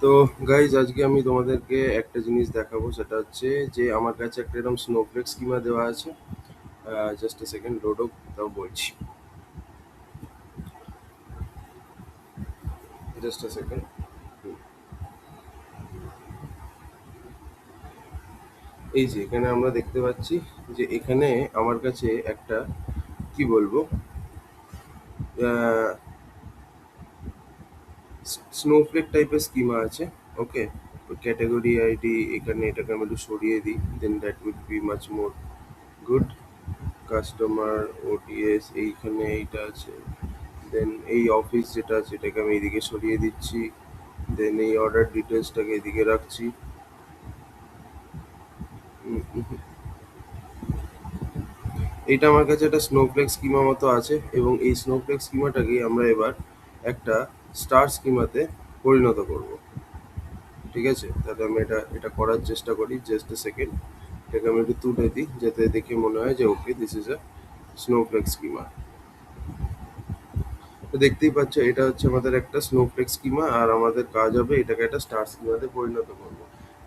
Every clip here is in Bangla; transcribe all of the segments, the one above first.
তো গাইজ আজকে আমি তোমাদেরকে একটা জিনিস দেখাবো, সেটা হচ্ছে যে আমার কাছে একটা এরকম স্নোফ্লেক স্কিমা দেওয়া আছে। জাস্ট এ সেকেন্ড, লোড হোক তাও বলছি। Just a second. এই যে এখানে আমরা দেখতে পাচ্ছি যে এখানে আমার কাছে একটা কি বলবো স্নোফ্লেক টাইপের স্কিমা আছে। ওকে, ক্যাটাগরি আইডি এখানে এটাকে আমি একটু সরিয়ে দিই, then that will be much more good. Customer OTS এইখানে এইটা আছে, দেন এই অফিস যেটা আছে এটাকে আমি এদিকে সরিয়ে দিচ্ছি, দেন এই অর্ডার ডিটেলসটাকে এদিকে রাখছি। এইটা আমার কাছে একটা স্নোফ্লেক স্কিমা মতো আছে, এবং এই স্নোফ্লেক স্কিমাটাকে আমরা এবার একটা স্টার স্কিমাতে পরিণত করব। ঠিক আছে, তাহলে আমি এটা এটা করার চেষ্টা করি। জাস্ট এ সেকেন্ড, এটাকে আমি একটু তুলে দিই যাতে দেখে মনে হয় যে okay this is a snowflake schema. তো দেখতেই পাচ্ছ এটা হচ্ছে আমাদের একটা স্নোফ্লেক স্কিমা, আর আমাদের কাজ হবে এটাকে একটা স্টার স্কিমাতে পরিণত করব।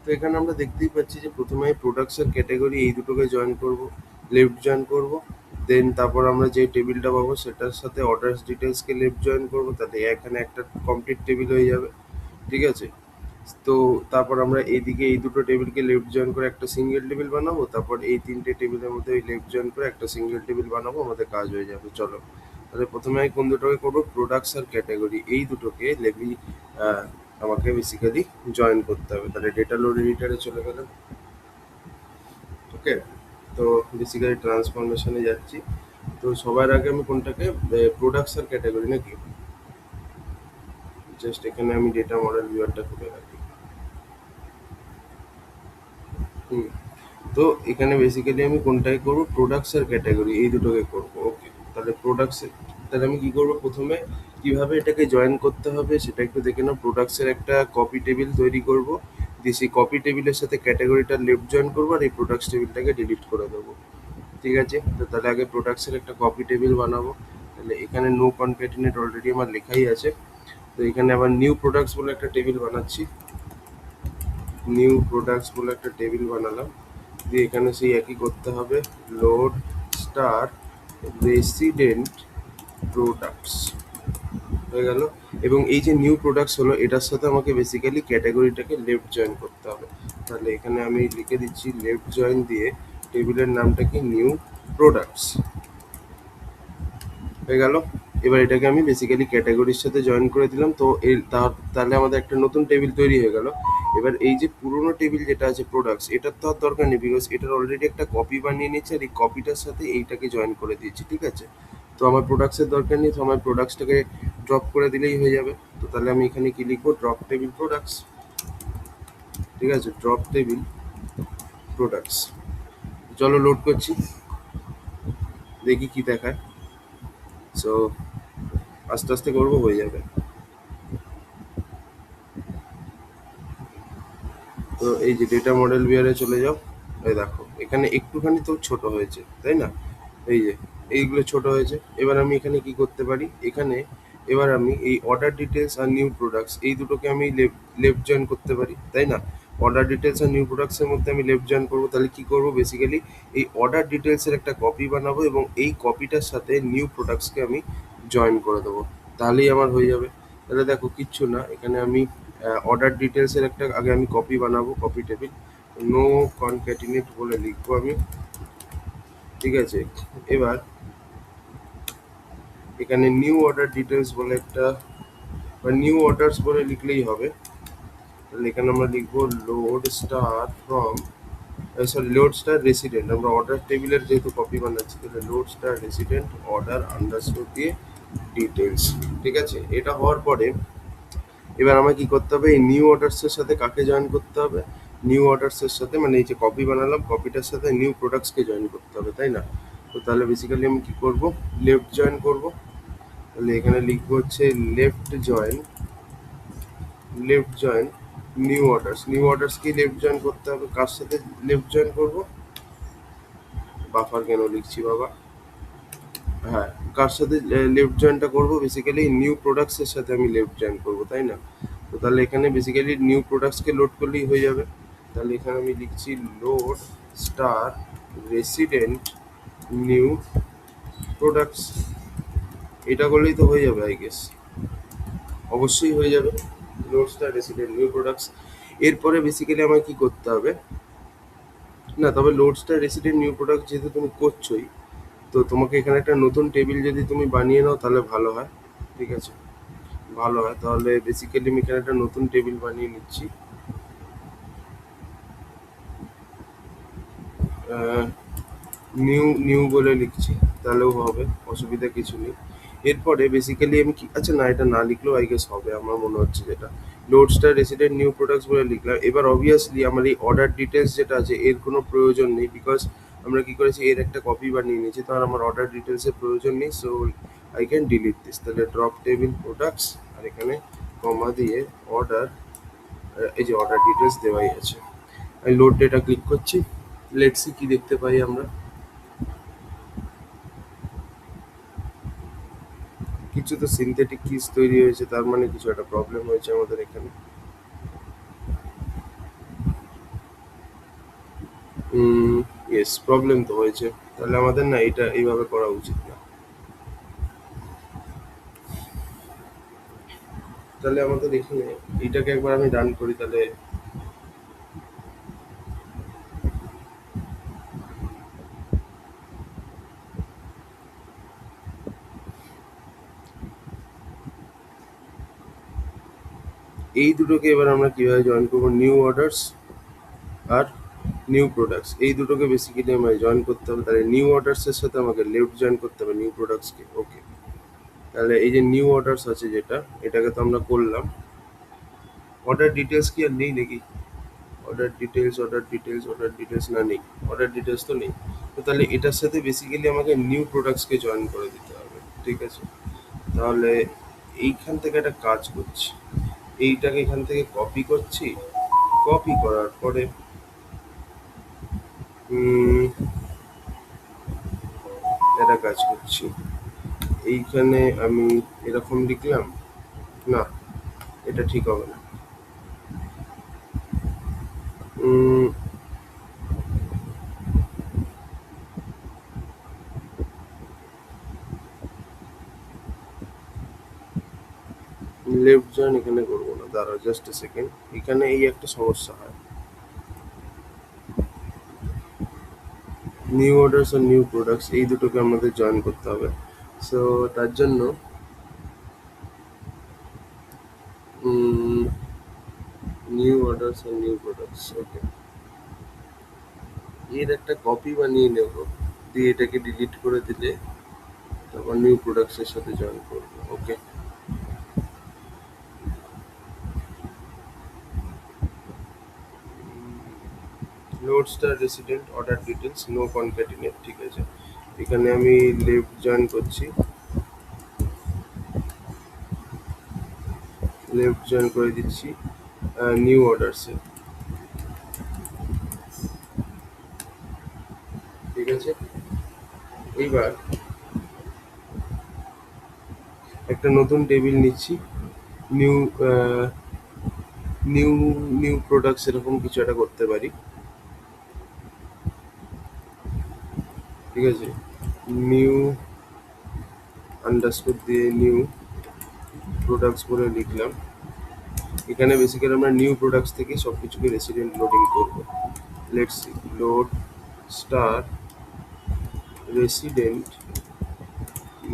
তো এখানে আমরা দেখতেই পাচ্ছি যে প্রথমে প্রোডাক্টসের ক্যাটাগরি এই দুটোকে জয়েন করব, লেফট জয়েন করব। দেন তারপর আমরা যে টেবিলটা পাবো সেটার সাথে অর্ডার্স ডিটেলসকে লেফট জয়েন করব, তাহলে এখানে একটা কমপ্লিট টেবিল হয়ে যাবে। ঠিক আছে, তো তারপর আমরা এইদিকে এই দুটো টেবিলকে লেফট জয়েন করে একটা সিঙ্গেল টেবিল বানাবো, তারপর এই তিনটে টেবিলের মধ্যে ওই লেফট জয়েন করে একটা সিঙ্গেল টেবিল বানাবো, আমাদের কাজ হয়ে যাবে। চলো, তাহলে প্রথমে আমি কোন দুটোকে করবো, প্রোডাক্টস আর ক্যাটাগরি এই দুটোকে লেভি আমাকে বেসিক্যালি জয়েন করতে হবে। তাহলে ডেটা লোড এডিটারে চলে গেলাম। ওকে, তো বেসিক্যালি ট্রান্সফরমেশনে যাচ্ছি। তো সবার আগে আমি কোনটাকে, প্রোডাক্টস আর ক্যাটাগরি নাকি, জাস্ট এখানে আমি ডেটা মডেল ভিউয়ারটা খুলে রাখি। হুম, তো এখানে বেসিক্যালি আমি কোনটাকে করবো, প্রোডাক্টস আর ক্যাটাগরি এই দুটোকে করবো। ওকে, তাহলে প্রোডাক্টস, তাহলে আমি কি করবো, প্রথমে কিভাবে এটাকে জয়েন করতে হবে সেটা একটু দেখে নাও। প্রোডাক্টসের একটা কপি টেবিল তৈরি করব, দিয়ে সেই কপি টেবিলের সাথে ক্যাটাগরিটা লেফট জয়েন করবো, আর এই প্রোডাক্টস টেবিলটাকে ডিলিট করে দেবো। ঠিক আছে, তো তাহলে আগে প্রোডাক্টসের একটা কপি টেবিল বানাবো। তাহলে এখানে নো কনক্যাটিনেট অলরেডি আমার লেখাই আছে, তো এখানে আবার নিউ প্রোডাক্টস বলে একটা টেবিল বানাচ্ছি। নিউ প্রোডাক্টস বলে একটা টেবিল বানালাম, দিয়ে এখানে সেই একই করতে হবে, লোড স্টার রেসিডেন্ট প্রোডাক্টস হয়ে গেল। এবং এই যে নিউ প্রোডাক্টস হলো এটার সাথে আমাকে বেসিক্যালি ক্যাটাগরিটাকে লেফট জয়েন করতে হবে। তাহলে এখানে আমি লিখে দিচ্ছি লেফট জয়েন দিয়ে টেবিলের নামটা কি, নিউ প্রোডাক্টস হয়ে গেল। এবার এটাকে আমি বেসিক্যালি ক্যাটাগরির সাথে জয়েন করে দিলাম, তো তাহলে আমাদের একটা নতুন টেবিল তৈরি হয়ে গেল। এবার এই যে পুরোনো টেবিল যেটা আছে প্রোডাক্টস, এটার তো আর দরকার নেই, বিকজ এটার অলরেডি একটা কপি বানিয়ে নিয়েছি, আর এই কপিটার সাথে এইটাকে জয়েন করে দিয়েছি। ঠিক আছে, তো আমার প্রোডাক্টসের দরকার নেই, তো আমার প্রোডাক্টসটাকে ড্রপ করে দিলেই হয়ে যাবে। তো তাহলে আমি এখানে কি লিখবো, ড্রপ টেবিল প্রোডাক্টস। ঠিক আছে, ড্রপ টেবিল প্রোডাক্টস। চলো লোড করছি, দেখি কি দেখায়। সো আস্তে আস্তে করবো, হয়ে যাবে। তো এই যে ডেটা মডেল বিয়ারে চলে যাও, এই দেখো এখানে একটুখানি তো ছোট হয়েছে, তাই না? এই যে এইগুলো ছোট হয়েছে। এবার আমি এখানে কি করতে পারি, এখানে এবার আমি এই অর্ডার ডিটেলস আর নিউ প্রোডাক্টস এই দুটোকে আমি লেফট জয়েন করতে পারি, তাই না? অর্ডার ডিটেলস আর নিউ প্রোডাক্টসের মধ্যে আমি লেফট জয়েন করবো। তাহলে কি করবো, বেসিক্যালি এই অর্ডার ডিটেলসের একটা কপি বানাবো, এবং এই কপিটার সাথে নিউ প্রোডাক্টসকে আমি জয়েন করে দেবো, তাহলেই আমার হয়ে যাবে। তাহলে দেখো কিচ্ছু না, এখানে আমি অর্ডার ডিটেলসের একটা আগে আমি কপি বানাবো, কপি টেবিল নো কনক্যাটিনেট বলে লিখবো আমি। ঠিক আছে, এবার এখানে নিউ অর্ডার ডিটেলস বলে একটা, বা নিউ অর্ডারস বলে লিখলেই হবে। তাহলে এখানে আমরা লিখবো load star from, sorry load star resident, আমরা অর্ডার টেবিলের যেহেতু কপি বানাচ্ছি, তাহলে load star resident order underscore দিয়ে ডিটেলস। ঠিক আছে, এটা হওয়ার পরে এবার আমার কি করতে হবে, এই নিউ অর্ডার্সের সাথে কাকে জয়েন করতে হবে, নিউ অর্ডার্সের সাথে, মানে এই যে কপি বানালাম কপিটার সাথে নিউ প্রোডাক্টসকে জয়েন করতে হবে, তাই না? তো তাহলে বেসিক্যালি আমি কি করব, লেফট জয়েন করব। তাহলে এখানে লিখবো হচ্ছে left join new orders. New orders কি লেফট জয়েন করতে হবে, কার সাথে লেফট জয়েন করব, বাফার কেন লিখছি বাবা, হ্যাঁ কার সাথে লেফট জয়েনটা করবো, বেসিক্যালি নিউ প্রোডাক্টসের সাথে আমি লেফট জয়েন করবো, তাই না? তো তাহলে এখানে বেসিক্যালি নিউ প্রোডাক্টসকে লোড করলেই হয়ে যাবে। তাহলে এখানে আমি লিখছি load star resident new products, এটা করলেই তো হয়ে যাবে আই গেস। অবশ্যই হয়ে যাবে, load star resident new products. এরপরে বেসিক্যালি আমায় কি করতে হবে, না তবে load star resident new product যেহেতু তুমি করছোই, তো তোমাকে এখানে একটা নতুন টেবিল যদি তুমি বানিয়ে নাও তাহলে ভালো হয়। ঠিক আছে, ভালো হয়। তাহলে বেসিক্যালি আমি এখানে একটা নতুন টেবিল বানিয়ে নিচ্ছি। নিউ নিউ বলে লিখছি, তাহলেও হবে, অসুবিধা কিছু নেই। এরপরে বেসিক্যালি আমি কি, আচ্ছা না এটা না লিখলেও আই গেস হবে আমার মনে হচ্ছে, যেটা load star resident new products বলে লিখলাম। এবার অবভিয়াসলি আমার এই অর্ডার ডিটেলস যেটা আছে এর কোনো প্রয়োজন নেই, বিকজ আমরা কি করেছি এর একটা কপি বানিয়ে নিয়েছি, তো আর আমার অর্ডার ডিটেলসের প্রয়োজন নেই। So I can delete this. তাহলে ড্রপ টেবিল প্রোডাক্টস, আর এখানে কমা দিয়ে অর্ডার, এই যে অর্ডার ডিটেলস দেওয়াই আছে। আমি লোড ডেটা ক্লিক করছি, লেটস সি কি দেখতে পাই আমরা। কিছু তো সিনথেটিক কিস তৈরি হয়েছে, তার মানে কিছু একটা প্রবলেম হয়েছে আমাদের এখানে। ইয়েস, প্রবলেম তো হয়েছে। তাহলে আমাদের না এটা এইভাবে করা উচিত না। তাহলে আমাদের এখানে এইটাকে একবার আমি রান করি, তাহলে এই দুটোকে এবার আমরা কিভাবে জয়েন করবো, নিউ অর্ডারস আর নিউ প্রোডাক্টস, এই দুটোকে বেসিক্যালি আমায় জয়েন করতে হবে। তাহলে নিউ অর্ডার্সের সাথে আমাকে লেফট জয়েন করতে হবে নিউ প্রোডাক্টসকে। ওকে, তাহলে এই যে নিউ অর্ডার্স আছে যেটা, এটাকে তো আমরা করলাম। অর্ডার ডিটেলস কি আর নেই নাকি? Order details, order details, order details, না নেই, অর্ডার ডিটেলস তো নেই। তো তাহলে এটার সাথে বেসিক্যালি আমাকে নিউ প্রোডাক্টসকে জয়েন করে দিতে হবে। ঠিক আছে, তাহলে এইখান থেকে একটা কাজ করছি, এইটাকে এখান থেকে কপি করছি। কপি করার পরে একটা কাজ করছি, এইখানে আমি এরকম লিখলাম। না, এটা ঠিক হবে না। লেফট জয়েন এখানে করবো না, দাঁড়াও জাস্ট এ সেকেন্ড। এখানে এই একটা সমস্যা হয়, নিউ অর্ডার্স আর নিউ প্রোডাক্টস এই দুটোকে আমাদের জয়েন করতে হবে। সো তার জন্য নিউ অর্ডার্স আর নিউ প্রোডাক্টস, ওকে, এর একটা কপি বানিয়ে নেব, দিয়ে এটাকে ডিলিট করে দিলে তারপর নিউ প্রোডাক্টসের সাথে জয়েন করবো। Okay, load star resident order details no concatenate, ঠিক আছে। এখানে আমি লেফট জয়েন করছি, লেফট জয়েন করে দিচ্ছি নিউ অর্ডারসে। ঠিক আছে, এইবার একটা নতুন টেবিল নিচ্ছি, নিউ নিউ নিউ প্রোডাক্টস এরকম কিছু একটা করতে পারি। ঠিক আছে, নিউ আন্ডারস্কোর দিয়ে নিউ প্রোডাক্টস বলে লিখলাম। এখানে বেসিক্যালি আমরা নিউ প্রোডাক্টস থেকে সব কিছুকে রেসিডেন্ট লোডিং করবো। Let's see, load star resident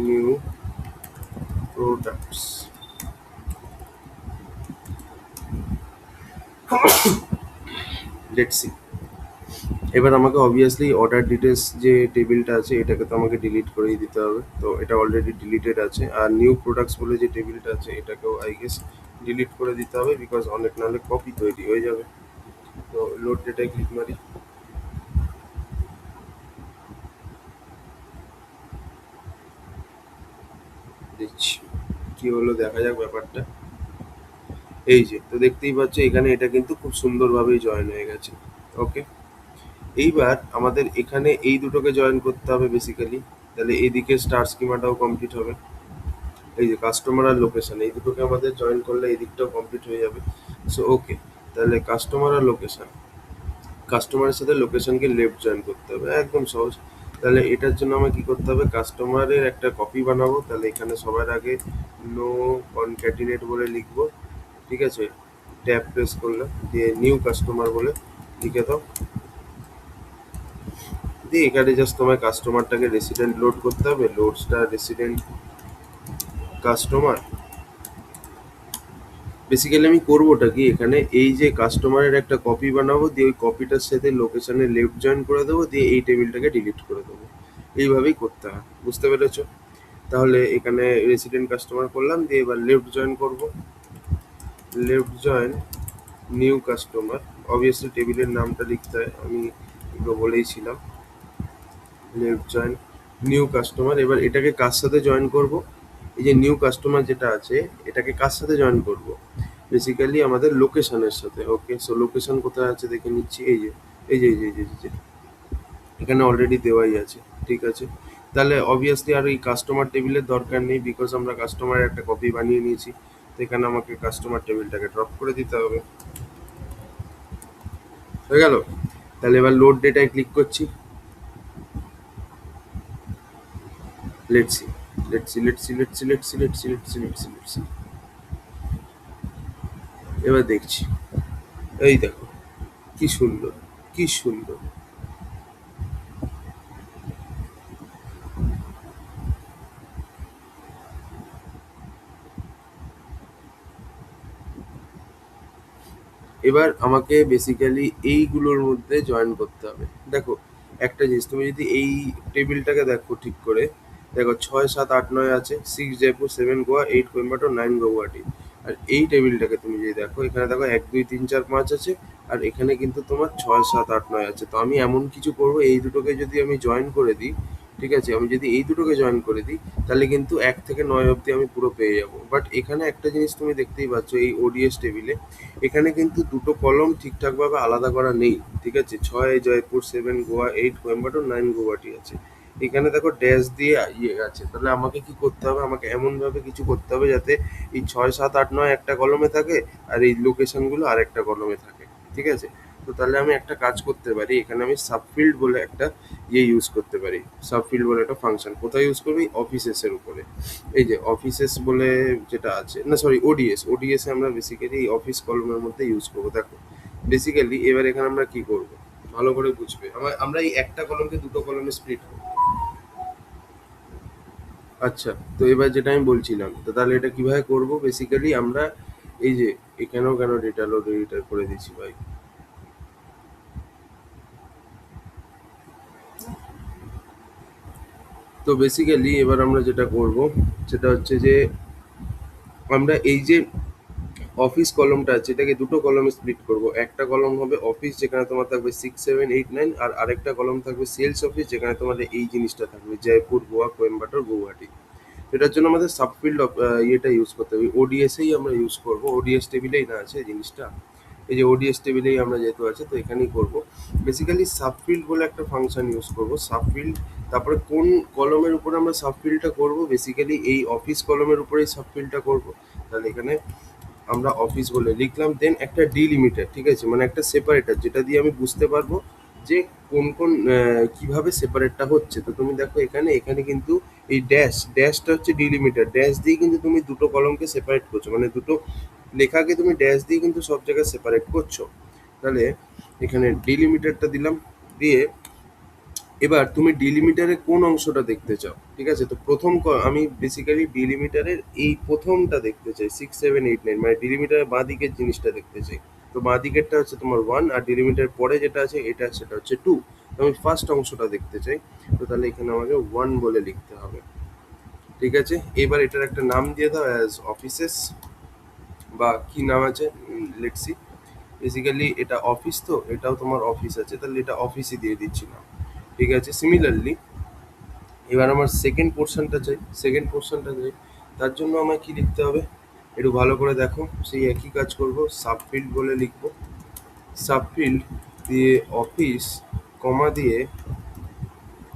new products. Let's see, এবার আমাকে অবভিয়াসলি অর্ডার ডিটেলস যে টেবিলটা আছে এটাকে তো আমাকে ডিলিট করেই দিতে হবে, তো এটা অলরেডি ডিলিটেড আছে। আর নিউ প্রোডাক্টস বলে যে টেবিলটা আছে এটাকেও আই গেস ডিলিট করে দিতে হবে, বিকজ অনেক নাহলে কপি তৈরি হয়ে যাবে। তো লোড ডেটায় ক্লিক মারি, দিচ্ছি, কি হলো দেখা যাক ব্যাপারটা। এই যে, তো দেখতেই পাচ্ছ এখানে এটা কিন্তু খুব সুন্দরভাবেই জয়েন হয়ে গেছে। ওকে, এইবার আমাদের এখানে এই দুটোকে জয়েন করতে হবে বেসিক্যালি, তাহলে এইদিকে স্টার স্কিমাটাও কমপ্লিট হবে। এই যে কাস্টমার আর লোকেশন, এই দুটোকে আমাদের জয়েন করলে এই দিকটাও কমপ্লিট হয়ে যাবে। সো ওকে, তাহলে কাস্টমার আর লোকেশন, কাস্টমারের সাথে লোকেশনকে লেফট জয়েন করতে হবে, একদম সহজ। তাহলে এটার জন্য আমার কি করতে হবে, কাস্টমারের একটা কপি বানাবো। তাহলে এখানে সবার আগে নো কনক্যাটিনেট বলে লিখবো, ঠিক আছে, ট্যাব প্রেস করলে দিয়ে নিউ কাস্টমার বলে লিখে দাও। দিয়ে এখানে জাস্ট তোমার কাস্টমারটাকে রেসিডেন্ট লোড করতে হবে, load star resident customer. Basically আমি করবোটা কি, এখানে এই যে কাস্টমারের একটা কপি বানাবো, দিয়ে ওই কপিটার সাথে লোকেশনে লেফট জয়েন করে দেবো, দিয়ে এই টেবিলটাকে ডিলিট করে দেবো। এইভাবেই করতে হয়, বুঝতে পেরেছো? তাহলে এখানে রেসিডেন্ট কাস্টমার করলাম, দিয়ে এবার লেফট জয়েন করব, left join new customer. Obviously টেবিলের নামটা লিখতে হয়, আমি এগুলো বলেইছিলাম। Left join new customer. এবার এটাকে কার সাথে জয়েন করব, এই যে নিউ কাস্টমার যেটা আছে এটাকে কার সাথে জয়েন করব, বেসিক্যালি আমাদের লোকেশনের সাথে। ওকে, সো লোকেশন কোথায় আছে দেখে নিচ্ছি, এই যে এই যে এই যে এই যে এই যে এখানে অলরেডি দেওয়াই আছে, ঠিক আছে। তাহলে অবভিয়াসলি আর এই কাস্টমার টেবিলের দরকার নেই, বিকজ আমরা কাস্টমারের একটা কপি বানিয়ে নিয়েছি। তো এখানে আমাকে কাস্টমার টেবিলটাকে ড্রপ করে দিতে হবে, হয়ে গেল। তাহলে এবার লোড ডেটায় ক্লিক করছি, let's see let's see let's see let's see let's see let's see let's see let's see let's see এবার দেখছি, এই দেখো কি সুন্দর, কি সুন্দর। এবার আমাকে বেসিক্যালি এইগুলোর মধ্যে জয়েন করতে হবে। দেখো একটা জিনিস, তুমি যদি এই টেবিলটাকে দেখো ঠিক করে, দেখো 6 7 8 9 আছে, 6 জয়পুর, 7 গোয়া, 8 কোয়েম্বাটোর, 9 গৌহাটি। আর এই টেবিলটাকে তুমি যদি দেখো, এখানে দেখো 1 2 3 4 5 আছে, আর এখানে কিন্তু তোমার 6 7 8 9 আছে। তো আমি এমন কিছু করবো, এই দুটোকে যদি আমি জয়েন করে দিই, ঠিক আছে, আমি যদি এই দুটোকে জয়েন করে দিই, তাহলে কিন্তু 1 থেকে 9 অব্দি আমি পুরো পেয়ে যাবো। বাট এখানে একটা জিনিস তুমি দেখতেই পাচ্ছ, এই ওডিএস টেবিলে এখানে কিন্তু দুটো কলম ঠিকঠাকভাবে আলাদা করা নেই, ঠিক আছে। 6 জয়পুর, 7 গোয়া, 8 কোয়েম্বাটোর, 9 গৌহাটি আছে। এখানে দেখো ড্যাশ দিয়ে ইয়ে আছে। তাহলে আমাকে কি করতে হবে, আমাকে এমনভাবে কিছু করতে হবে যাতে এই 6 7 8 9 একটা কলমে থাকে, আর এই লোকেশনগুলো আর একটা কলমে থাকে, ঠিক আছে। তো তাহলে আমি একটা কাজ করতে পারি, এখানে আমি সাবফিল্ড বলে একটা ইয়ে ইউজ করতে পারি। সাবফিল্ড বলে একটা ফাংশন কোথায় ইউজ করবি, অফিসেস এর উপরে। এই যে অফিসেস বলে যেটা আছে, না সরি, ওডিএস, ওডিএস এ আমরা বেসিক্যালি এই অফিস কলমের মধ্যে ইউজ করবো। দেখো বেসিক্যালি এবার এখানে আমরা কি করব, ভালো করে বুঝবে। আমরা এই একটা কলমকে দুটো কলমে স্প্লিট করব। আচ্ছা, তো এবার যেটা আমি বলছিলাম, তো তাহলে এটা কিভাবে করব, বেসিক্যালি আমরা এই যে এখানেও কেন ডেটা লোড এডিটর করে দিচ্ছি ভাই। তো বেসিক্যালি এবার আমরা যেটা করব সেটা হচ্ছে যে আমরা এই যে অফিস কলমটা আছে এটাকে দুটো কলমে স্প্লিট করব। একটা কলম হবে অফিস, যেখানে তোমার থাকবে 6 7 8 9, আর আরেকটা কলম থাকবে সেলস অফিস, যেখানে তোমাদের এই জিনিসটা থাকবে, জয়পুর, গোয়া, কোয়েম্বাটোর, গৌহাটি। এটার জন্য আমাদের সাবফিল্ড ইয়েটা ইউজ করতে হবে, ওডিএসেই আমরা ইউজ করব। ওডিএস টেবিলেই না আছে এই জিনিসটা, এই যে ওডিএস টেবিলেই আমরা যেহেতু আছে, তো এখানেই করব। বেসিক্যালি সাবফিল্ড বলে একটা ফাংশন ইউজ করব, সাবফিল্ড। তারপরে কোন কলমের উপরে আমরা সাবফিল্ডটা করব, বেসিক্যালি এই অফিস কলমের উপরেই সাবফিল্ডটা করব। তাহলে এখানে আমরা অফিস বলে লিখলাম, দেন একটা ডিলিমিটার, ঠিক আছে, মানে একটা সেপারেটার, যেটা দিয়ে আমি বুঝতে পারবো যে কোন কোন কিভাবে সেপারেটটা হচ্ছে। তো তুমি দেখো এখানে এখানে কিন্তু এই ড্যাশটা হচ্ছে ডিলিমিটার, ড্যাশ দিয়ে কিন্তু তুমি দুটো কলমকে সেপারেট করছো, মানে দুটো লেখাকে তুমি ড্যাশ দিয়ে কিন্তু সব জায়গায় সেপারেট করছো। তাহলে এখানে ডিলিমিটারটা দিলাম, দিয়ে এবার তুমি ডিলিমিটারের কোন অংশটা দেখতে চাও, ঠিক আছে। তো আমি বেসিক্যালি ডিলিমিটারের এই প্রথমটা দেখতে চাই, 6 7 8 9, মানে ডিলিমিটারের বাঁ দিকের জিনিসটা দেখতে চাই। তো বাঁ দিকেরটা হচ্ছে তোমার 1, আর ডিলিমিটার পরে যেটা আছে এটা সেটা হচ্ছে 2। তো আমি ফার্স্ট অংশটা দেখতে চাই। তো তাহলে এখানে আমাকে 1 বলে লিখতে হবে, ঠিক আছে। এবার এটার একটা নাম দিয়ে দাও, অ্যাজ অফিসেস, বা কি নাম আছে, লেটস সি। বেসিক্যালি এটা অফিস, তো এটাও তোমার অফিস আছে, তাহলে এটা অফিসই দিয়ে দিচ্ছি না, ঠিক আছে। সিমিলারলি এবার আমার সেকেন্ড পোর্শনটা চাই, সেকেন্ড পোর্শনটা চাই। তার জন্য আমায় কি লিখতে হবে, একটু ভালো করে দেখো, সেই একই কাজ করব, সাবফিল্ড বলে লিখবো। সাবফিল্ড দিয়ে অফিস, কমা দিয়ে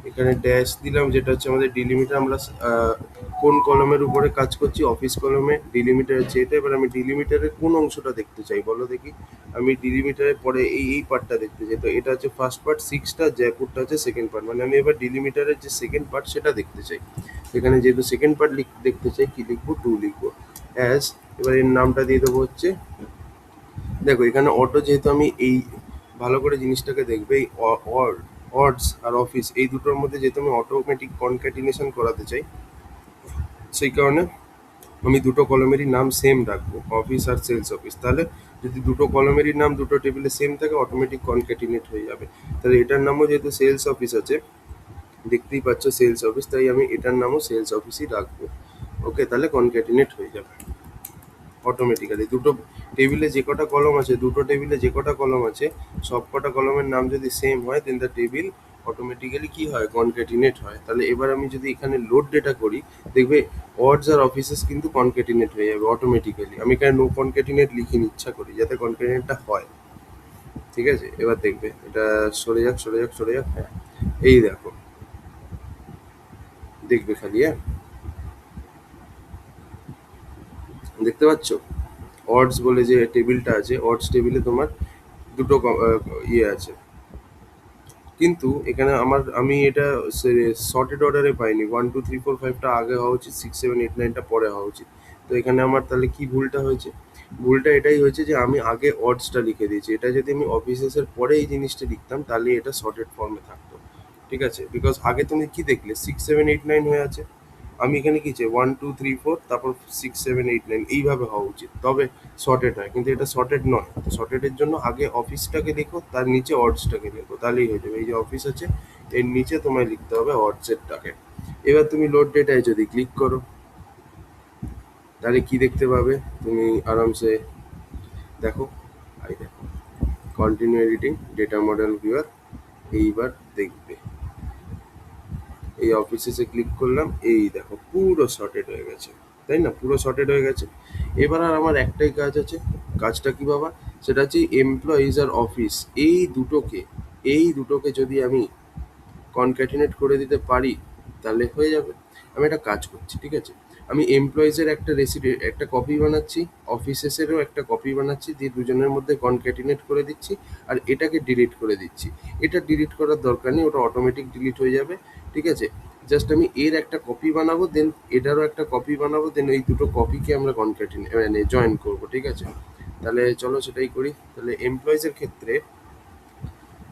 এখানে ড্যাশ দিলাম, যেটা হচ্ছে আমাদের ডিলিমিটার। আমরা কোন কলমের উপরে কাজ করছি, অফিস কলমে ডিলিমিটার হচ্ছে এটা। এবার আমি ডিলিমিটারের কোন অংশটা দেখতে চাই বলো দেখি। আমি ডিলিমিটারের পরে এই পার্টটা দেখতে চাই, তো এটা হচ্ছে ফার্স্ট পার্ট, সিক্সটা, জয়পুরটা হচ্ছে সেকেন্ড পার্ট, মানে আমি এবার ডিলিমিটারের যে সেকেন্ড পার্ট সেটা দেখতে চাই। এখানে যেহেতু সেকেন্ড পার্ট দেখতে চাই, কি লিখবো, টু লিখবো। অ্যাজ, এবার এর নামটা দিয়ে দেবো হচ্ছে, দেখো এখানে অটো, যেহেতু আমি এই, ভালো করে জিনিসটাকে দেখবে, এই অডস আর অফিস এই দুটোর মধ্যে যেহেতু আমি অটোমেটিক কনক্যাটিনেশন করাতে চাই, সেই কারণে আমি দুটো কলমেরই নাম সেম রাখবো, অফিস আর সেলস অফিস। তাহলে যদি দুটো কলমেরই নাম দুটো টেবিলে সেম থাকে, অটোমেটিক কনক্যাটিনেট হয়ে যাবে। তাহলে এটার নামও যেহেতু সেলস অফিস আছে, দেখতেই পাচ্ছ সেলস অফিস, তাই আমি এটার নামও সেলস অফিসই রাখবো। ওকে, তাহলে কনক্যাটিনেট হয়ে যাবে অটোমেটিক্যালি। দুটো টেবিলে যে কটা কলম আছে, দুটো টেবিলে যে কটা কলম আছে, সব কটা কলমের নাম যদি সেম হয়, দেন দ্য টেবিল অটোমেটিক্যালি কি হয়, কনক্যাটিনেট হয়। তাহলে এবার আমি যদি এখানে লোড ডেটা করি, দেখবে অডস আর অফিসেস কিন্তু কনক্যাটিনেট হয়ে যাবে অটোমেটিক্যালি। আমি এখানে নো কনক্যাটিনেট লিখিনি ইচ্ছা করি, যাতে কনক্যাটিনেটটা হয়। ঠিক আছে, এবার দেখবে এটা সরে যাক, সরে যাক, সরে যাক, হ্যাঁ, এই দেখো, দেখবে খালি, হ্যাঁ, দেখতে পাচ্ছ অডস বলে যে টেবিলটা আছে, অডস টেবিলে তোমার দুটো ইয়ে আছে। কিন্তু এখানে আমি এটা সর্টেড অর্ডারে পাইনি, 1 2 3 4 5টা আগে হওয়া উচিত, 6 7 8 9টা পরে হওয়া উচিত। তো এখানে আমার তাহলে কি ভুলটা হয়েছে, ভুলটা এটাই হয়েছে যে আমি আগে অডসটা লিখে দিয়েছি। এটা যদি আমি অফিসেসের পরে এই জিনিসটা লিখতাম, তাহলে এটা সর্টেড ফর্মে থাকতো। ঠিক আছে, বিকজ আগে তুমি কি দেখলে 6 7 8 9 হয়ে আছে, আমি এখানে কি চাই, 1 2 3 4, তারপর 6 7 8 9, এইভাবে হওয়া উচিত, তবে সর্টেড হয়। কিন্তু এটা সর্টেড নয়, তো সর্টেডের জন্য আগে অফিসটাকে লেখো, তার নিচে অডসটাকে লেখো, তাহলেই হয়ে যাবে। এই যে অফিস আছে, এর নিচে তোমায় লিখতে হবে অডসেরটাকে। এবার তুমি লোড ডেটায় যদি ক্লিক করো, তাহলে কি দেখতে পাবে, তুমি আরামসে দেখো, এই দেখো, continue editing data model viewer. এইবার দেখবে এই অফিসে ক্লিক করলাম, এই দেখো পুরো সর্টেড হয়ে গেছে, তাই না, পুরো সর্টেড হয়ে গেছে। এবার আর আমার একটাই কাজ আছে, কাজটা কি বাবা, সেটা হচ্ছে এমপ্লয়িজ আর অফিস এই দুটোকে যদি আমি কনক্যাটিনেট করে দিতে পারি, তাহলে হয়ে যাবে। আমি একটা কাজ করছি, ঠিক আছে, আমি এমপ্লয়িজের একটা কপি বানাচ্ছি, অফিসেসেরও একটা কপি বানাচ্ছি, দিয়ে দুজনের মধ্যে কনক্যাটিনেট করে দিচ্ছি, আর এটাকে ডিলিট করে দিচ্ছি। এটা ডিলিট করার দরকার নেই, ওটা অটোমেটিক ডিলিট হয়ে যাবে। ঠিক আছে, জাস্ট আমি এর একটা কপি বানাবো, দেন এটারও একটা কপি বানাবো, দেন এই দুটো কপিকে আমরা কনক্যাটিনেট মানে জয়েন করবো। ঠিক আছে, তাহলে চলো সেটাই করি। তাহলে এমপ্লয়িজের ক্ষেত্রে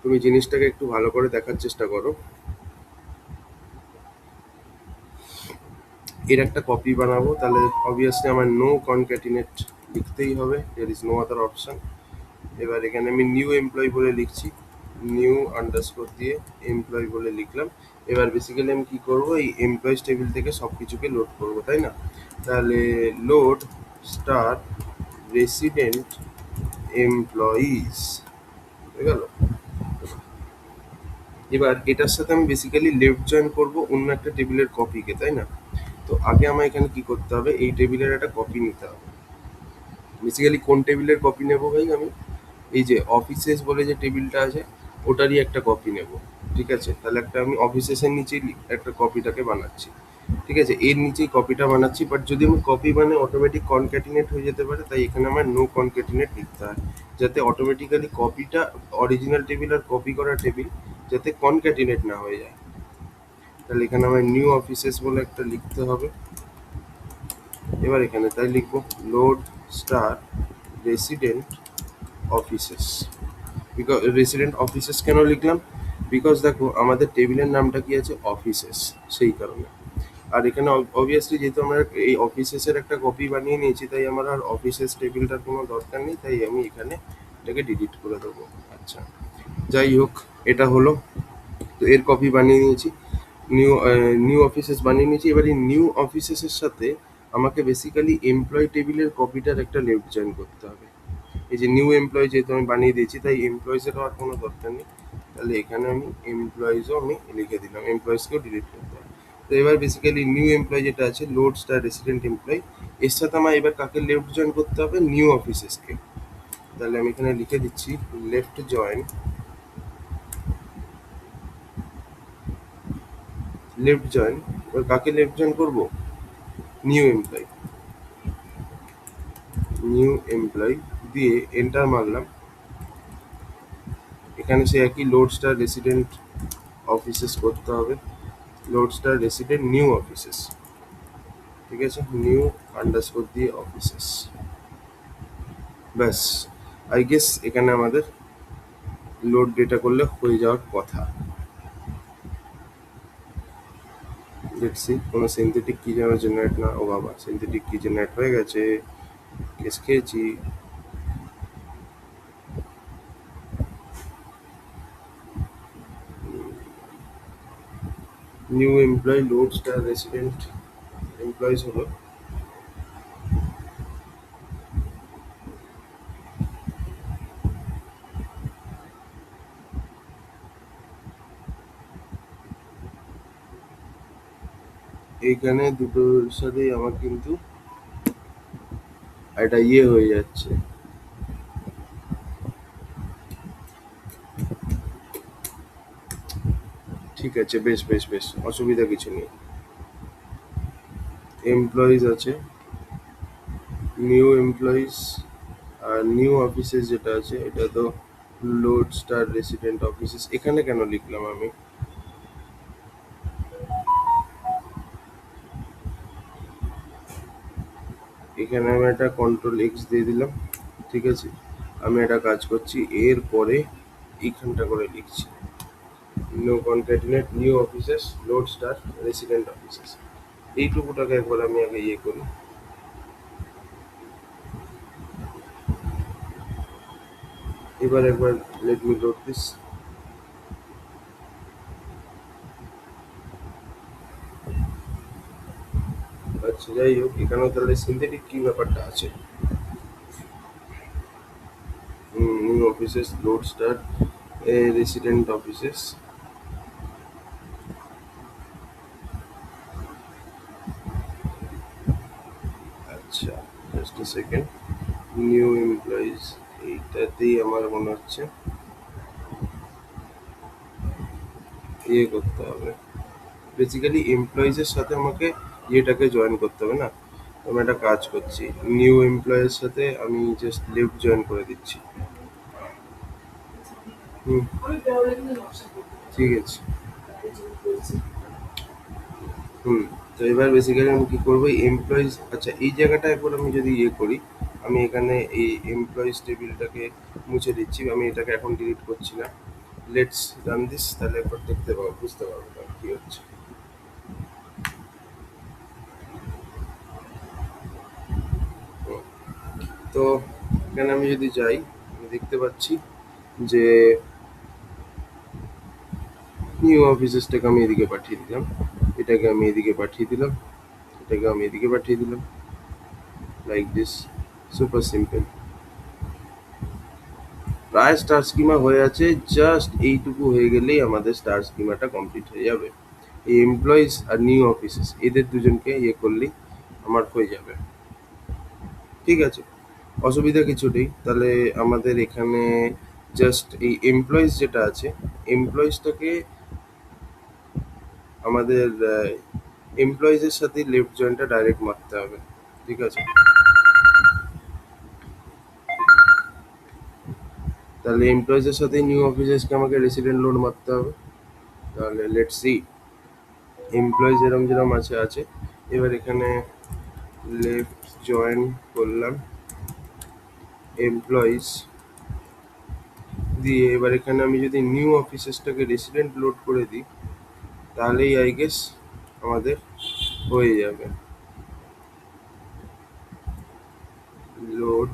তুমি জিনিসটাকে একটু ভালো করে দেখার চেষ্টা করো। এর একটা কপি বানাবো, তাহলে অবভিয়াসলি আমার নো কনক্যাটিনেট লিখতেই হবে, there is no other option. এবার এখানে আমি নিউ এমপ্লয়ি বলে লিখছি, নিউ আন্ডারস্কোর দিয়ে এমপ্লয়ি বলে লিখলাম। এবার বেসিক্যালি আমি কি করব, এই এমপ্লয়িজ টেবিল থেকে সব কিছুকে লোড করবো, তাই না। তাহলে লোড স্টার রেসিডেন্ট এমপ্লয়িজ হয়ে গেল। এবার এটার সাথে আমি বেসিক্যালি লেফট জয়েন করবো অন্য একটা টেবিলের কপিকে, তাই না। তো আগে আমার এখানে কি করতে হবে, এই টেবিলের একটা কপি নিতে হবে। বেসিক্যালি কোন টেবিলের কপি নেব ভাই, আমি এই যে অফিসেস বলে যে টেবিলটা আছে, ওটারই একটা কপি নেব। ঠিক আছে, তাহলে একটা আমি অফিসেসের নিচেই একটা কপিটাকে বানাচ্ছি। ঠিক আছে, এর নিচেই কপিটা বানাচ্ছি, বাট যদি আমি কপি বানাই অটোমেটিক কনক্যাটিনেট হয়ে যেতে পারে, তাই এখানে আমার নো কনক্যাটিনেট লিখতে হয়, যাতে অটোমেটিক্যালি কপিটা, অরিজিনাল টেবিল আর কপি করা টেবিল যাতে কনক্যাটিনেট না হয়ে যায়। তাহলে এখানে আমার নিউ অফিসেস বলে একটা লিখতে হবে। এবার এখানে তাই লিখবো load star resident offices. Because resident offices কেন লিখলাম, বিকজ দেখো আমাদের টেবিলের নামটা কি আছে, অফিসেস, সেই কারণে। আর এখানে অবভিয়াসলি যেহেতু আমরা এই অফিসেসের একটা কপি বানিয়ে নিয়েছি, তাই আমার আর অফিসেস টেবিলটার কোনো দরকার নেই, তাই আমি এখানে এটাকে ডিলিট করে দেবো। আচ্ছা, যাই হোক, এটা হলো, তো এর কপি বানিয়ে নিয়েছি, নিউ নিউ অফিসেস বানিয়ে নিয়েছি। এবার এই নিউ অফিসেসের সাথে আমাকে বেসিক্যালি এমপ্লয় টেবিলের কপিটার একটা লেফট জয়েন করতে হবে। এই যে নিউ এমপ্লয় যেহেতু আমি বানিয়ে দিয়েছি, তাই এমপ্লয়িজেরও আর কোনো দরকার নেই। তাহলে এখানে আমি এমপ্লয়িজও আমি লিখে দিলাম, এমপ্লয়িজকেও ডিলিট করতে হবে। তো এবার বেসিক্যালি নিউ এমপ্লয় যেটা আছে, লোড স্টার রেসিডেন্ট এমপ্লয়, এর সাথে আমার এবার কাকে লেফট জয়েন করতে হবে, নিউ অফিসেসকে। তাহলে আমি এখানে লিখে দিচ্ছি লেফট জয়েন, লেফট জয়েন। এবার কাকে লেফট জয়েন করবো, নিউ এমপ্লয়, নিউ এমপ্লয় দিয়ে এন্টার মারলাম। এখানে সে একই লোড স্টার রেসিডেন্ট অফিসেস করতে হবে, load star resident new offices, ঠিক আছে, নিউ আন্ডারস্কোর দিয়ে অফিসেস। ব্যাস, আই গেস এখানে আমাদের লোড ডেটা করলে হয়ে যাওয়ার কথা। দেখছি কোনো সিনথেটিক কি যেন জেনারেট না, ও বাবা সিনথেটিক কি জেনারেট হয়ে গেছে, কেস খেয়েছি। New employ load star resident employees হলো, এইখানে দুটোর সাথেই আমার কিন্তু একটা ইয়ে হয়ে যাচ্ছে। ঠিক আছে, বেশ বেশ বেশ, অসুবিধা কিছু নেই। এমপ্লয়িজ আছে, নিউ এমপ্লয়িজ আর নিউ অফিসেস যেটা আছে এটা তো লোড স্টার রেসিডেন্ট অফিসেস। এখানে কেন লিখলাম আমি? এখানে আমি একটা কন্ট্রোল এক্স দিয়ে দিলাম, ঠিক আছে। আমি একটা কাজ করছি, এর পরে এইখানটা করে লিখছি no concatenate new offices load star resident offices. এইটুকুটাকে একবার আমি আগে ইয়ে করি। এবার একবার লেট মি লোড দিস। আচ্ছা যাই হোক, এখানেও তাহলে সিনথেটিক কি ব্যাপারটা আছে। New offices load star resident offices, আচ্ছা just a second. New employees এইটাতেই আমার মনে হচ্ছে ইয়ে করতে হবে, বেসিক্যালি এমপ্লয়িজের সাথে আমাকে ইয়েটাকে জয়েন করতে হবে না। আমি একটা কাজ করছি, নিউ এমপ্লয়ের সাথে আমি জাস্ট লেফট জয়েন করে দিচ্ছি। হুম, ঠিক আছে। হুম, তো এবার বেসিক্যালি আমি কি করবো, এমপ্লয়িজ, আচ্ছা এই জায়গাটা একবার আমি যদি ইয়ে করি, আমি এখানে এই এমপ্লয়িজ টেবিলটাকে মুছে দিচ্ছি, আমি এটাকে এখন ডিলিট করছি না। লেটস রান দিস, তাহলে একবার দেখতে পাবো, বুঝতে পারবো কি হচ্ছে। হুম, তো এখানে আমি যদি যাই, আমি দেখতে পাচ্ছি যে নিউ অফিসেসটাকে আমি এদিকে পাঠিয়ে দিলাম, এটাকে আমি এদিকে পাঠিয়ে দিলাম, এটাকে আমি এদিকে পাঠিয়ে দিলাম, লাইক দিস, সুপার সিম্পল। প্রায় স্টার স্কিমা হয়ে আছে, জাস্ট এইটুকু হয়ে গেলেই আমাদের স্টার স্কিমাটা কমপ্লিট হয়ে যাবে। এই এমপ্লয়িজ আর নিউ অফিসেস এদের দুজনকে ইয়ে করলেই আমার হয়ে যাবে, ঠিক আছে, অসুবিধা কিছু নেই। তাহলে আমাদের এখানে জাস্ট এই এমপ্লয়িজ যেটা আছে, এমপ্লয়িজটাকে আমাদের এমপ্লয়িজের সাথে লেফট জয়েন্টটা ডাইরেক্ট মারতে হবে, ঠিক আছে। তাহলে এমপ্লয়িজের সাথে নিউ অফিসেসকে আমাকে রেসিডেন্ট লোড মারতে হবে। তাহলে লেটস সি, এমপ্লয়িজ যেরম যেরম আছে আছে, এবার এখানে লেফট জয়েন করলাম এমপ্লয়িজ দিয়ে, এবার এখানে আমি যদি নিউ অফিসেসটাকে রেসিডেন্ট লোড করে দিই, তাহলেই আই গেস আমাদের হয়ে যাবে। Load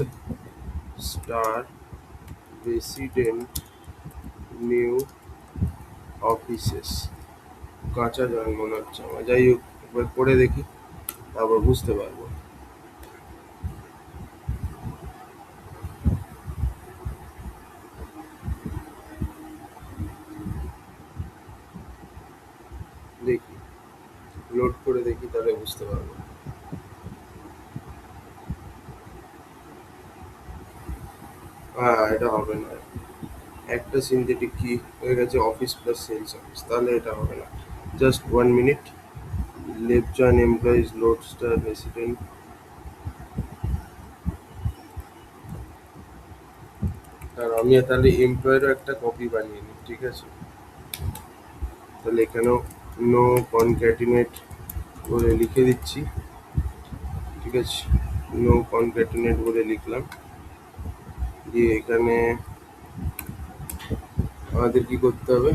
star resident new offices, কাঁচা জল মনে হচ্ছে আমার, যাই হোক একবার করে দেখি, তারপর বুঝতে পারবো। দেখি, লোড করে দেখি, তাহলে বুঝতে পারবো। হ্যাঁ, এটা হবে না, একটা সিনথেটিক কি হয়ে গেছে অফিস প্লাস সেলস অফিস, তাহলে এটা হবে না। Just 1 minute, left join employees load star resident. আর আমি তাহলে এমপ্লয়েরও একটা কপি বানিয়ে নিই, ঠিক আছে? তাহলে এখানেও নো কনক্যাটিনেট বলে লিখে দিচ্ছি, ঠিক আছে? নো কনক্যাটিনেট বলে লিখলাম, দিয়ে এখানে আমাদের কি করতে হবে,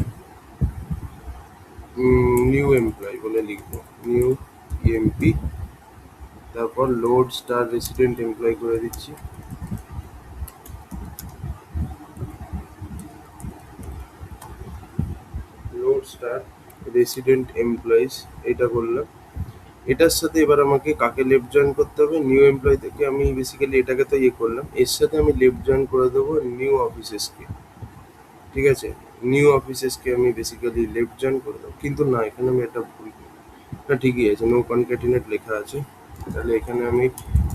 নিউ এমপ্লয় বলে লিখবো, নিউ ইএমপি, তারপর লোড স্টার রেসিডেন্ট এমপ্লয় করে দিচ্ছি। লোড স্টার রেসিডেন্ট এমপ্লয়িজ এটা করলাম। এটার সাথে এবার আমাকে কাকে লেফট জয়েন করতে হবে, নিউ এমপ্লয় থেকে আমি বেসিক্যালি এটাকে তো ইয়ে করলাম, এর সাথে আমি লেফট জয়েন করে দেবো নিউ অফিসেসকে, ঠিক আছে? নিউ অফিসেসকে আমি বেসিক্যালি লেফট জয়েন করে দেবো, কিন্তু না, এখানে আমি এটা ভুল করি। না, ঠিকই আছে, নো কনক্যাটিনেট লেখা আছে। তাহলে এখানে আমি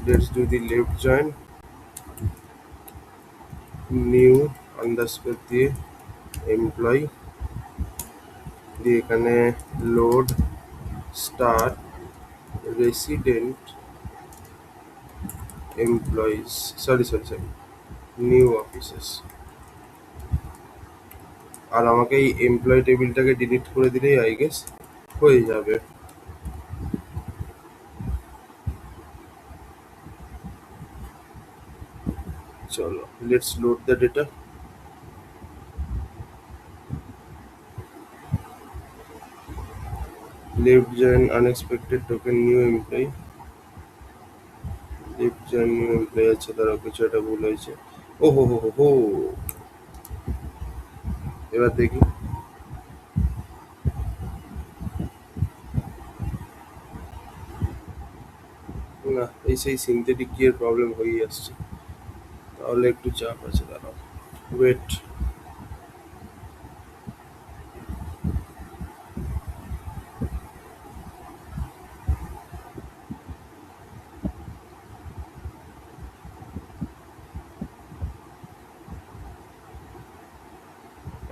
let's do the left join new underscore দিয়ে এমপ্লয়, দিয়ে এখানে load star resident employees, sorry new offices. আর আমাকে এই এমপ্লয় টেবিলটাকে ডিলিট করে দিলেই আই গেস হয়ে যাবে। চলো, let's load the data. Left join unexpected token new employ, left join new employ আছে, তারা কিছু একটা ভুল হয়েছে। ও হো হো হো হো, এবার দেখি। না, এই সেই সিনথেটিক কি এর প্রবলেম হয়েই আসছে, তাহলে একটু চাপ আছে, দাঁড়াও, ওয়েট।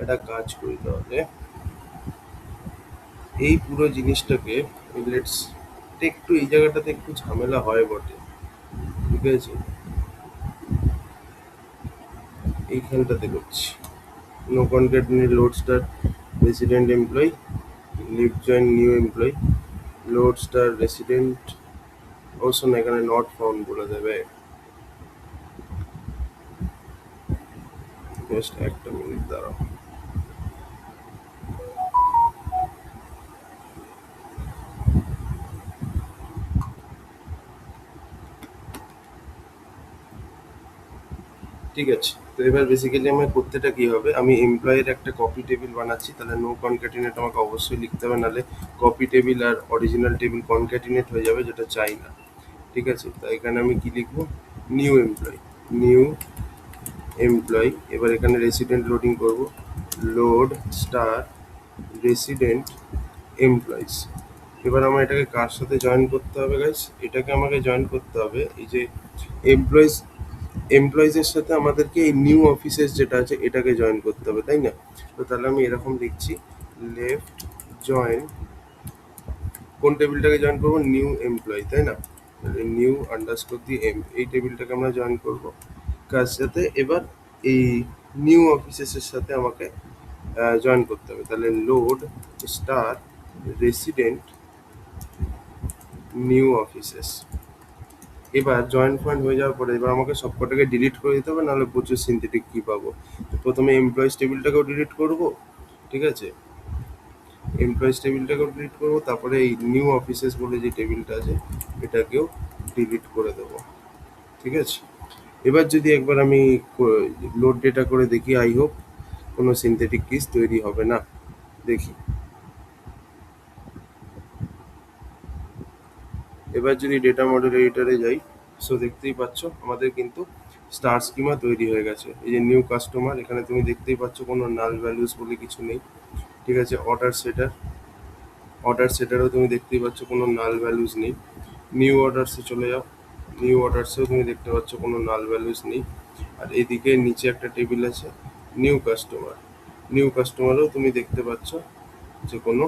একটা কাজ করি তাহলে, এই পুরো জিনিসটাকে লেটস, একটু এই জায়গাটাতে একটু ঝামেলা হয় বটে, ঠিক আছে? এইখানটাতে করছি, no concatenate load star resident employ, leave join new employ, load star resident, অবশ্য না, এখানে নট ফাউন্ড বলে দেবে। জাস্ট একটা মিনিট দাঁড়াও। ঠিক আছে, তো এবার বেসিক্যালি আমার করতেটা কি হবে, আমি এমপ্লয়ের একটা কপি টেবিল বানাচ্ছি, তাহলে নো কনক্যাটিনেট আমাকে অবশ্যই লিখতে হবে, নাহলে কপি টেবিল আর অরিজিনাল টেবিল কনক্যাটিনেট হয়ে যাবে, যেটা চাই না, ঠিক আছে? তো এখানে আমি কি লিখবো, নিউ এমপ্লয়, নিউ এমপ্লয়, এবার এখানে রেসিডেন্ট লোডিং করব, লোড স্টার রেসিডেন্ট এমপ্লয়িজ। এবার আমার এটাকে কার সাথে জয়েন করতে হবে গাইস, এটাকে আমাকে জয়েন করতে হবে এই যে এমপ্লয়িজ, এমপ্লয়িজের সাথে আমাদেরকে এই নিউ অফিসেস যেটা আছে এটাকে জয়েন করতে হবে, তাই না? তো তাহলে আমি এরকম লিখছি, লেফট জয়েন, কোন টেবিলটাকে জয়েন করবো, নিউ এমপ্লয়, তাই না? তাহলে নিউ আন্ডারস্কোর দি এম, এই টেবিলটাকে আমরা জয়েন করব কার সাথে, এবার এই নিউ অফিসেসের সাথে আমাকে জয়েন করতে হবে। তাহলে load star resident new offices. এবার জয়েন্ট পয়েন্ট হয়ে যাওয়ার পরে এবার আমাকে সবকটাকে ডিলিট করে দিতে হবে, নাহলে প্রচুর সিনথেটিক কি পাবো। তো প্রথমে এমপ্লয়িজ টেবিলটাকেও ডিলিট করব, ঠিক আছে? এমপ্লয়িজ টেবিলটাকেও ডিলিট করব, তারপরে এই নিউ অফিসেস বলে যে টেবিলটা আছে এটাকেও ডিলিট করে দেবো, ঠিক আছে? এবার যদি একবার আমি লোড ডেটা করে দেখি, আই হোপ কোনো সিনথেটিক কিস তৈরি হবে না, দেখি। এবার যদি ডেটা মডেল এডিটরে যাই, সো দেখতেই পাচ্ছ আমাদের কিন্তু স্টার স্কিমা তৈরি হয়ে গেছে। এই যে নিউ কাস্টমার, এখানে তুমি দেখতেই পাচ্ছ কোনো নাল ভ্যালুস বলে কিছু নেই, ঠিক আছে? অর্ডার সেটার, অর্ডার সেটারও তুমি দেখতেই পাচ্ছ কোনো নাল ভ্যালুস নেই। নিউ অর্ডারসে চলে যাও, নিউ অর্ডারসেও তুমি দেখতে পাচ্ছ কোনো নাল ভ্যালুস নেই। আর এদিকে নিচে একটা টেবিল আছে নিউ কাস্টমার, নিউ কাস্টমারও তুমি দেখতে পাচ্ছ যে কোনো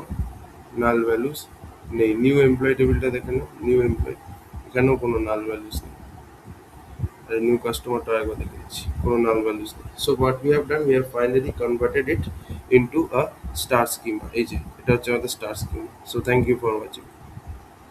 নাল ভ্যালুস নেই। নিউ এমপ্লয়ি টেবিলটা দেখে নাও, নিউ এমপ্লয়ি, এখানেও কোনো নাল ভ্যালুস নেই। আর নিউ কাস্টমারটা একবার দেখে নিচ্ছি, কোনো নাল ভ্যালুস নেই। So what we have done, we have finally converted it into a star schema. এই যে এটা হচ্ছে আমাদের star schema. So thank you for watching.